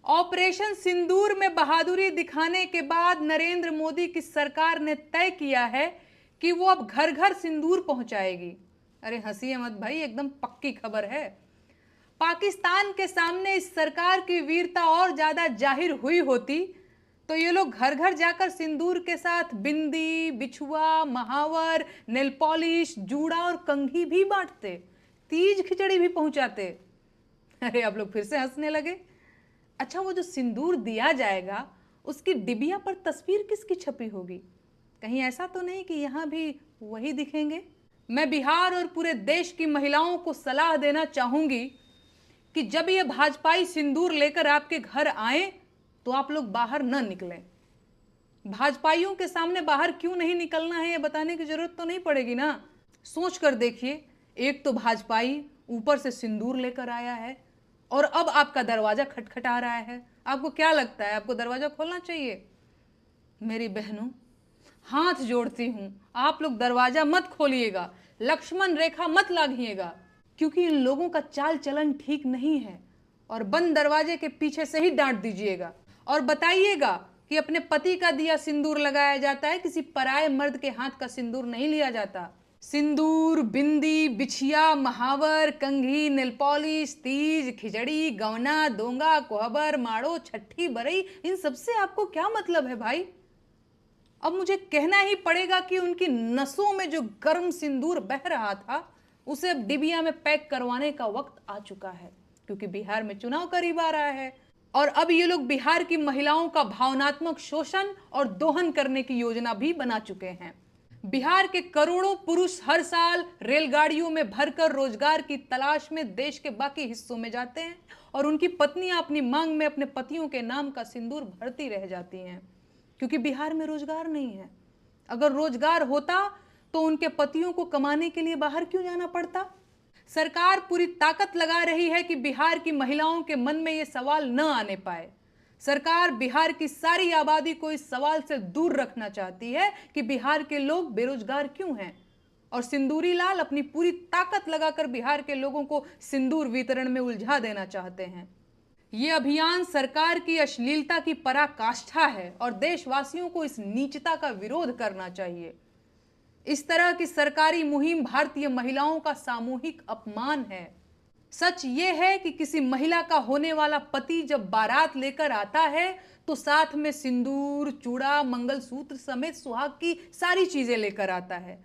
Operation सिंदूर में बहादुरी दिखाने के बाद नरेंद्र मोदी की सरकार ने तय किया है कि वो अब घर घर सिंदूर पहुंचाएगी। अरे हंसिए मत भाई, एकदम पक्की खबर है। पाकिस्तान के सामने इस सरकार की वीरता और ज्यादा जाहिर हुई होती तो ये लोग घर घर जाकर सिंदूर के साथ बिंदी, बिछुआ, महावर, नेल पॉलिश, जूड़ा और कंघी भी बांटते, तीज खिचड़ी भी पहुंचाते। अरे आप लोग फिर से हंसने लगे। अच्छा, वो जो सिंदूर दिया जाएगा उसकी डिबिया पर तस्वीर किसकी छपी होगी? कहीं ऐसा तो नहीं कि यहां भी वही दिखेंगे? मैं बिहार और पूरे देश की महिलाओं को सलाह देना चाहूंगी कि जब ये भाजपाई सिंदूर लेकर आपके घर आए तो आप लोग बाहर न निकलें। भाजपाइयों के सामने बाहर क्यों नहीं निकलना है ये बताने की जरूरत तो नहीं पड़ेगी ना। सोच कर देखिए, एक तो भाजपाई ऊपर से सिंदूर लेकर आया है और अब आपका दरवाजा खटखटा रहा है। आपको क्या लगता है, आपको दरवाजा खोलना चाहिए? मेरी बहनों, हाथ जोड़ती हूं, आप लोग दरवाजा मत खोलिएगा, लक्ष्मण रेखा मत लागिएगा, क्योंकि इन लोगों का चाल चलन ठीक नहीं है। और बंद दरवाजे के पीछे से ही डांट दीजिएगा और बताइएगा कि अपने पति का दिया सिंदूर लगाया जाता है, किसी पराये मर्द के हाथ का सिंदूर नहीं लिया जाता। सिंदूर, बिंदी, बिछिया, महावर, कंघी, नेल पॉलिश, तीज, खिचड़ी, गौना, दोंगा, कोहबर, माड़ो, छठी, बरई, इन सबसे आपको क्या मतलब है भाई? अब मुझे कहना ही पड़ेगा कि उनकी नसों में जो गर्म सिंदूर बह रहा था उसे अब डिबिया में पैक करवाने का वक्त आ चुका है, क्योंकि बिहार में चुनाव करीब आ रहा है और अब ये लोग बिहार की महिलाओं का भावनात्मक शोषण और दोहन करने की योजना भी बना चुके हैं। बिहार के करोड़ों पुरुष हर साल रेलगाड़ियों में भरकर रोजगार की तलाश में देश के बाकी हिस्सों में जाते हैं और उनकी पत्नियां अपनी मांग में अपने पतियों के नाम का सिंदूर भरती रह जाती हैं, क्योंकि बिहार में रोजगार नहीं है। अगर रोजगार होता तो उनके पतियों को कमाने के लिए बाहर क्यों जाना पड़ता? सरकार पूरी ताकत लगा रही है कि बिहार की महिलाओं के मन में यह सवाल न आने पाए। सरकार बिहार की सारी आबादी को इस सवाल से दूर रखना चाहती है कि बिहार के लोग बेरोजगार क्यों हैं, और सिंदूरी लाल अपनी पूरी ताकत लगाकर बिहार के लोगों को सिंदूर वितरण में उलझा देना चाहते हैं। ये अभियान सरकार की अश्लीलता की पराकाष्ठा है और देशवासियों को इस नीचता का विरोध करना चाहिए। इस तरह की सरकारी मुहिम भारतीय महिलाओं का सामूहिक अपमान है। सच ये है कि किसी महिला का होने वाला पति जब बारात लेकर आता है तो साथ में सिंदूर, चूड़ा, मंगलसूत्र समेत सुहाग की सारी चीजें लेकर आता है,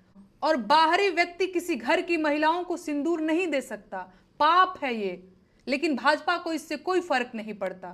और बाहरी व्यक्ति किसी घर की महिलाओं को सिंदूर नहीं दे सकता। पाप है ये, लेकिन भाजपा को इससे कोई फर्क नहीं पड़ता।